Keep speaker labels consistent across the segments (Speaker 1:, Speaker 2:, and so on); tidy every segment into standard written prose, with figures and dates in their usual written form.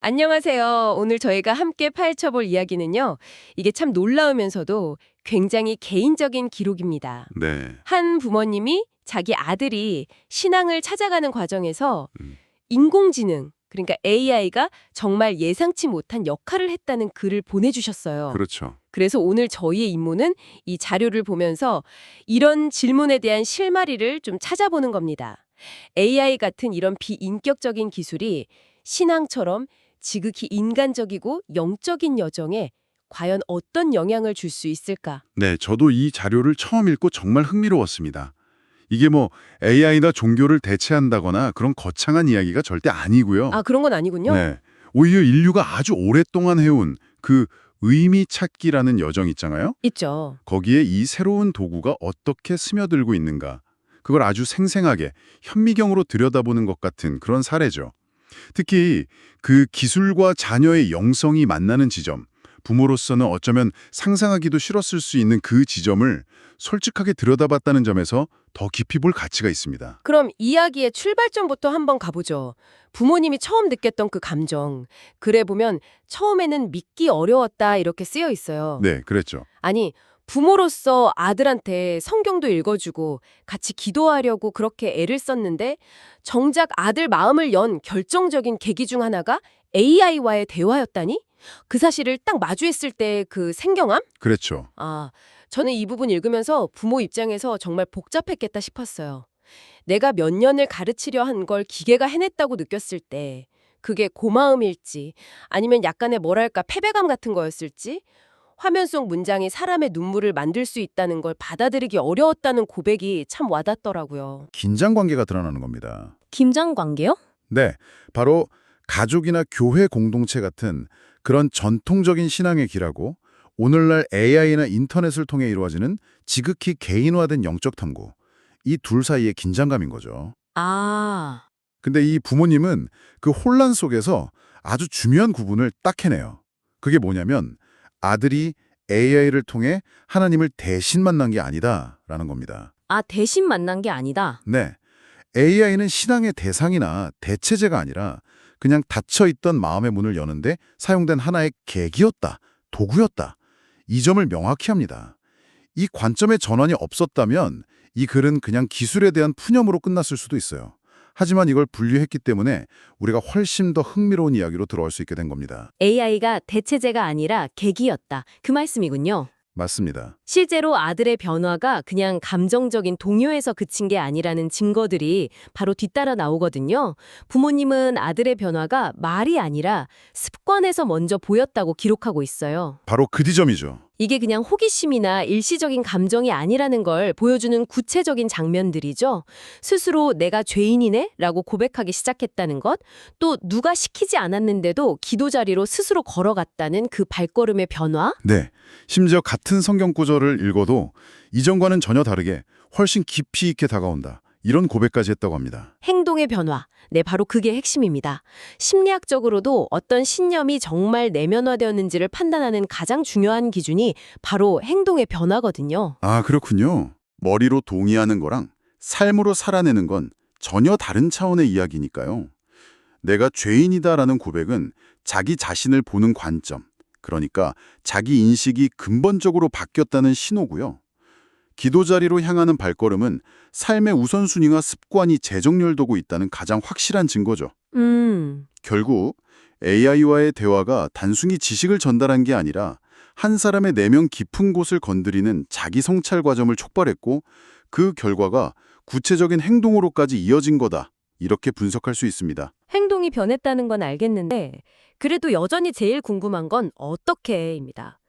Speaker 1: 안녕하세요. 오늘 저희가 함께 파헤쳐볼 이야기는요. 이게 참 놀라우면서도 굉장히 개인적인 기록입니다.
Speaker 2: 네.
Speaker 1: 한 부모님이 자기 아들이 신앙을 찾아가는 과정에서
Speaker 2: 음,
Speaker 1: 인공지능, 그러니까 AI가 정말 예상치 못한 역할을 했다는 글을 보내주셨어요.
Speaker 2: 그렇죠.
Speaker 1: 그래서 오늘 저희의 임무는 이 자료를 보면서 이런 질문에 대한 실마리를 좀 찾아보는 겁니다. AI 같은 이런 비인격적인 기술이 신앙처럼 지극히 인간적이고 영적인 여정에 과연 어떤 영향을 줄 수 있을까?
Speaker 2: 네, 저도 이 자료를 처음 읽고 정말 흥미로웠습니다. 이게 뭐 AI나 종교를 대체한다거나 그런 거창한 이야기가 절대 아니고요.
Speaker 1: 아, 그런 건 아니군요.
Speaker 2: 네. 오히려 인류가 아주 오랫동안 해온 그 의미 찾기라는 여정 있잖아요.
Speaker 1: 있죠.
Speaker 2: 거기에 이 새로운 도구가 어떻게 스며들고 있는가. 그걸 아주 생생하게 현미경으로 들여다보는 것 같은 그런 사례죠. 특히 그 기술과 자녀의 영성이 만나는 지점, 부모로서는 어쩌면 상상하기도 싫었을 수 있는 그 지점을 솔직하게 들여다봤다는 점에서 더 깊이 볼 가치가 있습니다.
Speaker 1: 그럼 이야기의 출발점부터 한번 가보죠. 부모님이 처음 느꼈던 그 감정. 글에 보면 처음에는 믿기 어려웠다 이렇게 쓰여 있어요.
Speaker 2: 네, 그랬죠.
Speaker 1: 아니, 부모로서 아들한테 성경도 읽어주고 같이 기도하려고 그렇게 애를 썼는데 정작 아들 마음을 연 결정적인 계기 중 하나가 AI와의 대화였다니? 그 사실을 딱 마주했을 때 그 생경함?
Speaker 2: 그랬죠.
Speaker 1: 아, 저는 이 부분 읽으면서 부모 입장에서 정말 복잡했겠다 싶었어요. 내가 몇 년을 가르치려 한 걸 기계가 해냈다고 느꼈을 때 그게 고마움일지 아니면 약간의 뭐랄까 패배감 같은 거였을지 화면 속 문장이 사람의 눈물을 만들 수 있다는 걸 받아들이기 어려웠다는 고백이 참 와닿더라고요.
Speaker 2: 긴장 관계가 드러나는 겁니다.
Speaker 1: 김장 관계요?
Speaker 2: 네, 바로 가족이나 교회 공동체 같은 그런 전통적인 신앙의 길하고 오늘날 AI나 인터넷을 통해 이루어지는 지극히 개인화된 영적 탐구, 이 둘 사이의 긴장감인 거죠.
Speaker 1: 아,
Speaker 2: 근데 이 부모님은 그 혼란 속에서 아주 중요한 구분을 딱 해내요. 그게 뭐냐면 아들이 AI를 통해 하나님을 대신 만난 게 아니다라는 겁니다.
Speaker 1: 대신 만난 게 아니다.
Speaker 2: 네, AI는 신앙의 대상이나 대체제가 아니라 그냥 닫혀있던 마음의 문을 여는데 사용된 하나의 계기였다, 도구였다. 이 점을 명확히 합니다. 이 관점의 전환이 없었다면 이 글은 그냥 기술에 대한 푸념으로 끝났을 수도 있어요. 하지만 이걸 분류했기 때문에 우리가 훨씬 더 흥미로운 이야기로 들어올 수 있게 된 겁니다.
Speaker 1: AI가 대체제가 아니라 계기였다. 그 말씀이군요.
Speaker 2: 맞습니다.
Speaker 1: 실제로 아들의 변화가 그냥 감정적인 동요에서 그친 게 아니라는 증거들이 바로 뒤따라 나오거든요. 부모님은 아들의 변화가 말이 아니라 습관에서 먼저 보였다고 기록하고 있어요.
Speaker 2: 바로 그 지점이죠.
Speaker 1: 이게 그냥 호기심이나 일시적인 감정이 아니라는 걸 보여주는 구체적인 장면들이죠. 스스로 내가 죄인이네? 라고 고백하기 시작했다는 것, 또 누가 시키지 않았는데도 기도 자리로 스스로 걸어갔다는 그 발걸음의 변화?
Speaker 2: 네, 심지어 같은 성경 구절을 읽어도 이전과는 전혀 다르게 훨씬 깊이 있게 다가온다. 이런 고백까지 했다고 합니다.
Speaker 1: 행동의 변화. 네, 바로 그게 핵심입니다. 심리학적으로도 어떤 신념이 정말 내면화되었는지를 판단하는 가장 중요한 기준이 바로 행동의 변화거든요.
Speaker 2: 아, 그렇군요. 머리로 동의하는 거랑 삶으로 살아내는 건 전혀 다른 차원의 이야기니까요. 내가 죄인이다라는 고백은 자기 자신을 보는 관점, 그러니까 자기 인식이 근본적으로 바뀌었다는 신호고요. 기도 자리로 향하는 발걸음은 삶의 우선순위와 습관이 재정렬되고 있다는 가장 확실한 증거죠. 결국 AI와의 대화가 단순히 지식을 전달한 게 아니라 한 사람의 내면 깊은 곳을 건드리는 자기 성찰 과정을 촉발했고 그 결과가 구체적인 행동으로까지 이어진 거다. 이렇게 분석할 수 있습니다.
Speaker 1: 행동이 변했다는 건 알겠는데, 그래도 여전히 제일 궁금한 건 어떻게입니다.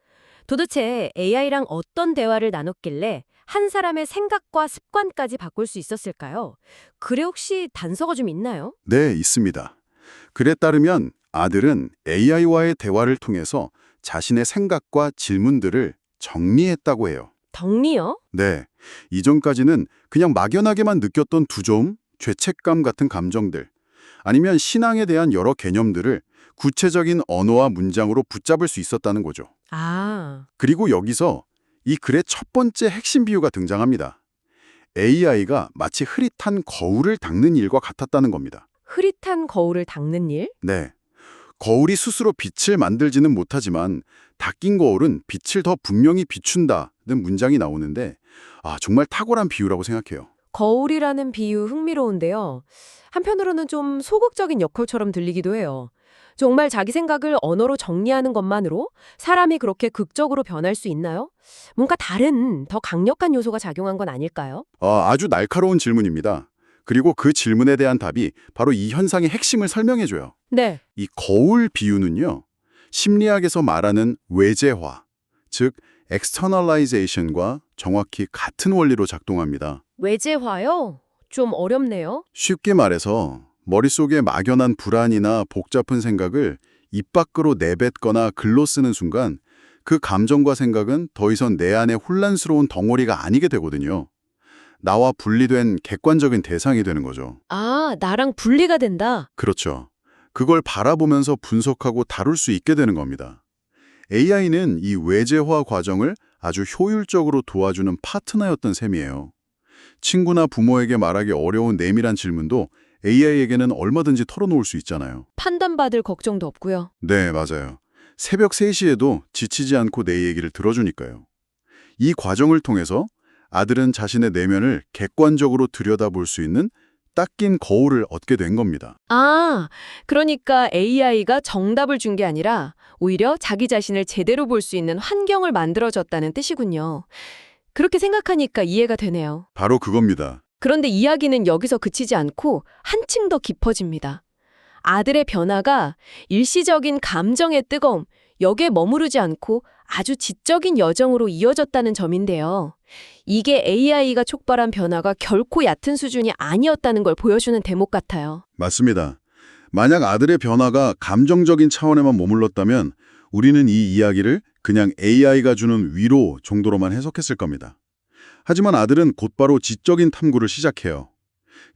Speaker 1: 도대체 AI랑 어떤 대화를 나눴길래 한 사람의 생각과 습관까지 바꿀 수 있었을까요? 글에 혹시 단서가 좀 있나요?
Speaker 2: 네, 있습니다. 글에 따르면 아들은 AI와의 대화를 통해서 자신의 생각과 질문들을 정리했다고 해요.
Speaker 1: 덕리요?
Speaker 2: 네, 이전까지는 그냥 막연하게만 느꼈던 두려움, 죄책감 같은 감정들, 아니면 신앙에 대한 여러 개념들을 구체적인 언어와 문장으로 붙잡을 수 있었다는 거죠.
Speaker 1: 아,
Speaker 2: 그리고 여기서 이 글의 첫 번째 핵심 비유가 등장합니다. AI가 마치 흐릿한 거울을 닦는 일과 같았다는 겁니다.
Speaker 1: 흐릿한 거울을 닦는 일?
Speaker 2: 네, 거울이 스스로 빛을 만들지는 못하지만 닦인 거울은 빛을 더 분명히 비춘다는 문장이 나오는데 정말 탁월한 비유라고 생각해요.
Speaker 1: 거울이라는 비유 흥미로운데요. 한편으로는 좀 소극적인 역할처럼 들리기도 해요. 정말 자기 생각을 언어로 정리하는 것만으로 사람이 그렇게 극적으로 변할 수 있나요? 뭔가 다른, 더 강력한 요소가 작용한 건 아닐까요?
Speaker 2: 아주 날카로운 질문입니다. 그리고 그 질문에 대한 답이 바로 이 현상의 핵심을 설명해줘요.
Speaker 1: 네.
Speaker 2: 이 거울 비유는요, 심리학에서 말하는 외재화, 즉 externalization과 정확히 같은 원리로 작동합니다.
Speaker 1: 외재화요? 좀 어렵네요.
Speaker 2: 쉽게 말해서 머릿속에 막연한 불안이나 복잡한 생각을 입 밖으로 내뱉거나 글로 쓰는 순간 그 감정과 생각은 더 이상 내 안에 혼란스러운 덩어리가 아니게 되거든요. 나와 분리된 객관적인 대상이 되는 거죠.
Speaker 1: 아, 나랑 분리가 된다.
Speaker 2: 그렇죠. 그걸 바라보면서 분석하고 다룰 수 있게 되는 겁니다. AI는 이 외재화 과정을 아주 효율적으로 도와주는 파트너였던 셈이에요. 친구나 부모에게 말하기 어려운 내밀한 질문도 AI에게는 얼마든지 털어놓을 수 있잖아요.
Speaker 1: 판단받을 걱정도 없고요.
Speaker 2: 네, 맞아요. 새벽 3시에도 지치지 않고 내 얘기를 들어주니까요. 이 과정을 통해서 아들은 자신의 내면을 객관적으로 들여다볼 수 있는 닦인 거울을 얻게 된 겁니다.
Speaker 1: 아, 그러니까 AI가 정답을 준 게 아니라 오히려 자기 자신을 제대로 볼 수 있는 환경을 만들어줬다는 뜻이군요. 그렇게 생각하니까 이해가 되네요.
Speaker 2: 바로 그겁니다.
Speaker 1: 그런데 이야기는 여기서 그치지 않고 한층 더 깊어집니다. 아들의 변화가 일시적인 감정의 뜨거움, 여기에 머무르지 않고 아주 지적인 여정으로 이어졌다는 점인데요. 이게 AI가 촉발한 변화가 결코 얕은 수준이 아니었다는 걸 보여주는 대목 같아요.
Speaker 2: 맞습니다. 만약 아들의 변화가 감정적인 차원에만 머물렀다면 우리는 이 이야기를 그냥 AI가 주는 위로 정도로만 해석했을 겁니다. 하지만 아들은 곧바로 지적인 탐구를 시작해요.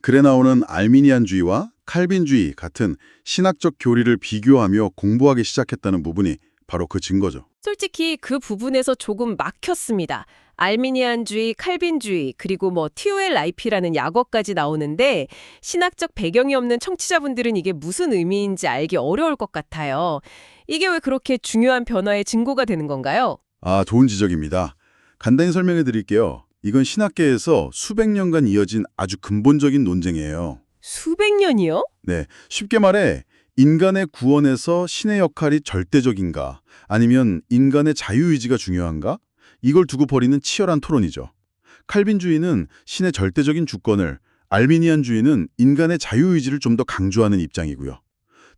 Speaker 2: 글에 나오는 알미니안주의와 칼빈주의 같은 신학적 교리를 비교하며 공부하기 시작했다는 부분이 바로 그 증거죠.
Speaker 1: 솔직히 그 부분에서 조금 막혔습니다. 알미니안주의, 칼빈주의, 그리고 TOLIP라는 약어까지 나오는데 신학적 배경이 없는 청취자분들은 이게 무슨 의미인지 알기 어려울 것 같아요. 이게 왜 그렇게 중요한 변화의 증거가 되는 건가요?
Speaker 2: 좋은 지적입니다. 간단히 설명해 드릴게요. 이건 신학계에서 수백 년간 이어진 아주 근본적인 논쟁이에요.
Speaker 1: 수백 년이요?
Speaker 2: 네, 쉽게 말해 인간의 구원에서 신의 역할이 절대적인가 아니면 인간의 자유의지가 중요한가? 이걸 두고 벌이는 치열한 토론이죠. 칼빈주의는 신의 절대적인 주권을, 알미니안주의는 인간의 자유의지를 좀 더 강조하는 입장이고요.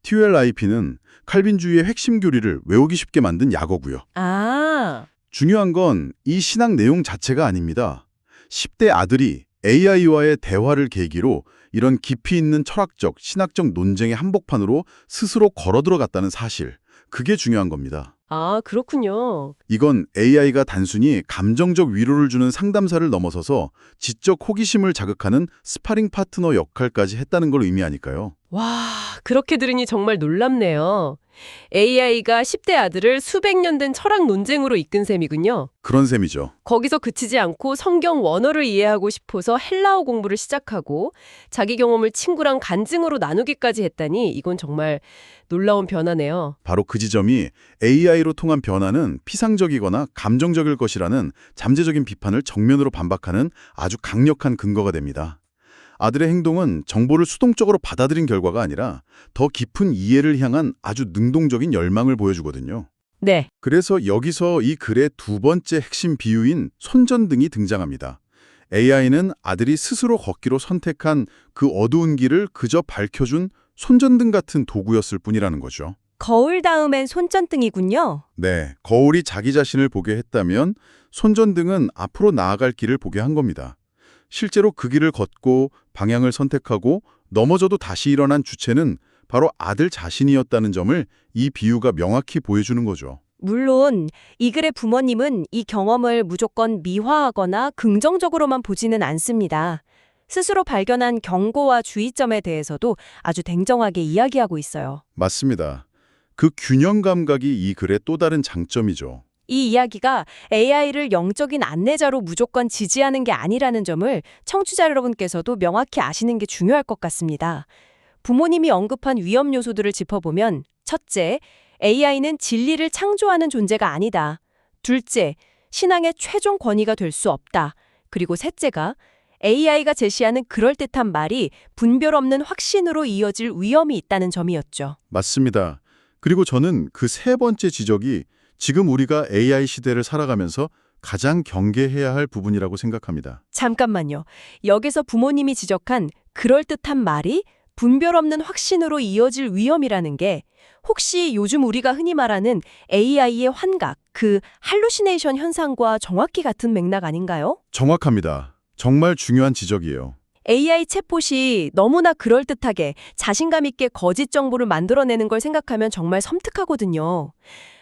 Speaker 2: TOLIP는 칼빈주의의 핵심 교리를 외우기 쉽게 만든 약어고요.
Speaker 1: 아,
Speaker 2: 중요한 건 이 신학 내용 자체가 아닙니다. 10대 아들이 AI와의 대화를 계기로 이런 깊이 있는 철학적, 신학적 논쟁의 한복판으로 스스로 걸어들어갔다는 사실, 그게 중요한 겁니다.
Speaker 1: 그렇군요.
Speaker 2: 이건 AI가 단순히 감정적 위로를 주는 상담사를 넘어서서 지적 호기심을 자극하는 스파링 파트너 역할까지 했다는 걸 의미하니까요.
Speaker 1: 와, 그렇게 들으니 정말 놀랍네요. AI가 10대 아들을 수백 년 된 철학 논쟁으로 이끈 셈이군요.
Speaker 2: 그런 셈이죠.
Speaker 1: 거기서 그치지 않고 성경 원어를 이해하고 싶어서 헬라어 공부를 시작하고 자기 경험을 친구랑 간증으로 나누기까지 했다니 이건 정말 놀라운 변화네요.
Speaker 2: 바로 그 지점이 AI로 통한 변화는 피상적이거나 감정적일 것이라는 잠재적인 비판을 정면으로 반박하는 아주 강력한 근거가 됩니다. 아들의 행동은 정보를 수동적으로 받아들인 결과가 아니라 더 깊은 이해를 향한 아주 능동적인 열망을 보여주거든요.
Speaker 1: 네.
Speaker 2: 그래서 여기서 이 글의 두 번째 핵심 비유인 손전등이 등장합니다. AI는 아들이 스스로 걷기로 선택한 그 어두운 길을 그저 밝혀준 손전등 같은 도구였을 뿐이라는 거죠.
Speaker 3: 거울 다음엔 손전등이군요.
Speaker 2: 네, 거울이 자기 자신을 보게 했다면 손전등은 앞으로 나아갈 길을 보게 한 겁니다. 실제로 그 길을 걷고 방향을 선택하고 넘어져도 다시 일어난 주체는 바로 아들 자신이었다는 점을 이 비유가 명확히 보여주는 거죠.
Speaker 3: 물론 이 글의 부모님은 이 경험을 무조건 미화하거나 긍정적으로만 보지는 않습니다. 스스로 발견한 경고와 주의점에 대해서도 아주 냉정하게 이야기하고 있어요.
Speaker 2: 맞습니다. 그 균형 감각이 이 글의 또 다른 장점이죠.
Speaker 3: 이 이야기가 AI를 영적인 안내자로 무조건 지지하는 게 아니라는 점을 청취자 여러분께서도 명확히 아시는 게 중요할 것 같습니다. 부모님이 언급한 위험 요소들을 짚어보면 첫째, AI는 진리를 창조하는 존재가 아니다. 둘째, 신앙의 최종 권위가 될 수 없다. 그리고 셋째가 AI가 제시하는 그럴듯한 말이 분별 없는 확신으로 이어질 위험이 있다는 점이었죠.
Speaker 2: 맞습니다. 그리고 저는 그 세 번째 지적이 지금 우리가 AI 시대를 살아가면서 가장 경계해야 할 부분이라고 생각합니다.
Speaker 3: 잠깐만요. 여기서 부모님이 지적한 그럴듯한 말이 분별 없는 확신으로 이어질 위험이라는 게 혹시 요즘 우리가 흔히 말하는 AI의 환각, 그 할루시네이션 현상과 정확히 같은 맥락 아닌가요?
Speaker 2: 정확합니다. 정말 중요한 지적이에요.
Speaker 3: AI 챗봇이 너무나 그럴듯하게 자신감 있게 거짓 정보를 만들어내는 걸 생각하면 정말 섬뜩하거든요.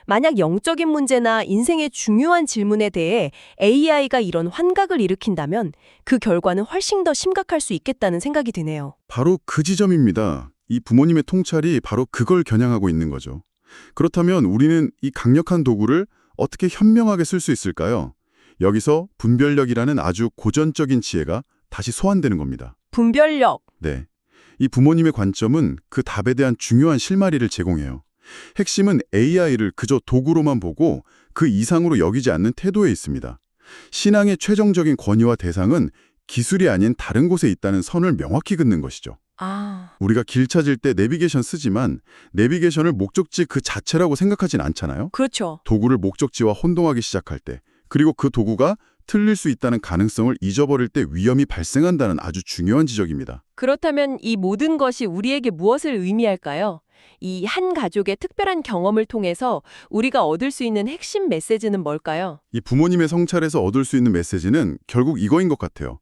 Speaker 3: 만약 영적인 문제나 인생의 중요한 질문에 대해 AI가 이런 환각을 일으킨다면 그 결과는 훨씬 더 심각할 수 있겠다는 생각이 드네요.
Speaker 2: 바로 그 지점입니다. 이 부모님의 통찰이 바로 그걸 겨냥하고 있는 거죠. 그렇다면 우리는 이 강력한 도구를 어떻게 현명하게 쓸 수 있을까요? 여기서 분별력이라는 아주 고전적인 지혜가 다시 소환되는 겁니다.
Speaker 3: 분별력.
Speaker 2: 네. 이 부모님의 관점은 그 답에 대한 중요한 실마리를 제공해요. 핵심은 AI를 그저 도구로만 보고 그 이상으로 여기지 않는 태도에 있습니다. 신앙의 최종적인 권위와 대상은 기술이 아닌 다른 곳에 있다는 선을 명확히 긋는 것이죠. 우리가 길 찾을 때 내비게이션 쓰지만 내비게이션을 목적지 그 자체라고 생각하진 않잖아요.
Speaker 3: 그렇죠.
Speaker 2: 도구를 목적지와 혼동하기 시작할 때, 그리고 그 도구가 틀릴 수 있다는 가능성을 잊어버릴 때 위험이 발생한다는 아주 중요한 지적입니다.
Speaker 3: 그렇다면 이 모든 것이 우리에게 무엇을 의미할까요? 이 한 가족의 특별한 경험을 통해서 우리가 얻을 수 있는 핵심 메시지는 뭘까요?
Speaker 2: 이 부모님의 성찰에서 얻을 수 있는 메시지는 결국 이거인 것 같아요.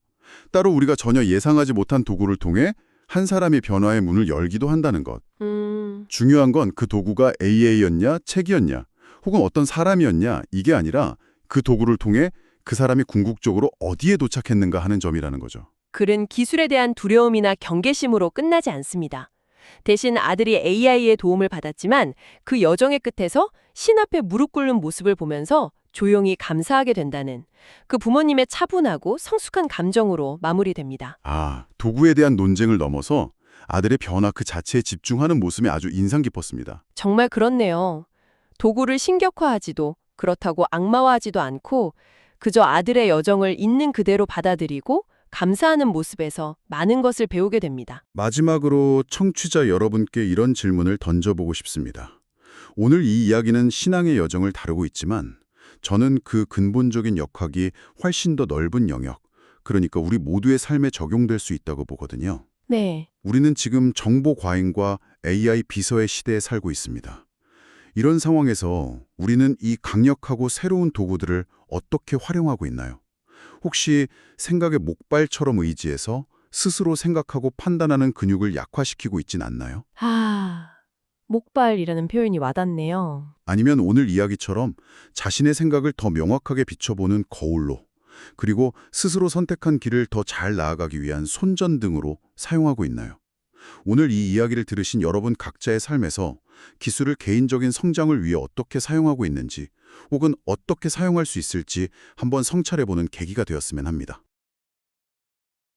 Speaker 2: 따로 우리가 전혀 예상하지 못한 도구를 통해 한 사람의 변화의 문을 열기도 한다는 것. 중요한 건 그 도구가 AI였냐, 책이었냐, 혹은 어떤 사람이었냐, 이게 아니라 그 도구를 통해 그 사람이 궁극적으로 어디에 도착했는가 하는 점이라는 거죠.
Speaker 3: 글은 기술에 대한 두려움이나 경계심으로 끝나지 않습니다. 대신 아들이 AI의 도움을 받았지만 그 여정의 끝에서 신 앞에 무릎 꿇는 모습을 보면서 조용히 감사하게 된다는 그 부모님의 차분하고 성숙한 감정으로 마무리됩니다.
Speaker 2: 도구에 대한 논쟁을 넘어서 아들의 변화 그 자체에 집중하는 모습이 아주 인상 깊었습니다.
Speaker 3: 정말 그렇네요. 도구를 신격화하지도 그렇다고 악마화하지도 않고 그저 아들의 여정을 있는 그대로 받아들이고 감사하는 모습에서 많은 것을 배우게 됩니다.
Speaker 2: 마지막으로 청취자 여러분께 이런 질문을 던져보고 싶습니다. 오늘 이 이야기는 신앙의 여정을 다루고 있지만 저는 그 근본적인 역학이 훨씬 더 넓은 영역, 그러니까 우리 모두의 삶에 적용될 수 있다고 보거든요.
Speaker 3: 네.
Speaker 2: 우리는 지금 정보 과잉과 AI 비서의 시대에 살고 있습니다. 이런 상황에서 우리는 이 강력하고 새로운 도구들을 어떻게 활용하고 있나요? 혹시 생각의 목발처럼 의지해서 스스로 생각하고 판단하는 근육을 약화시키고 있진 않나요?
Speaker 3: 목발이라는 표현이 와닿네요.
Speaker 2: 아니면 오늘 이야기처럼 자신의 생각을 더 명확하게 비춰보는 거울로, 그리고 스스로 선택한 길을 더 잘 나아가기 위한 손전등으로 사용하고 있나요? 오늘 이 이야기를 들으신 여러분 각자의 삶에서 기술을 개인적인 성장을 위해 어떻게 사용하고 있는지, 혹은 어떻게 사용할 수 있을지 한번 성찰해보는 계기가 되었으면 합니다.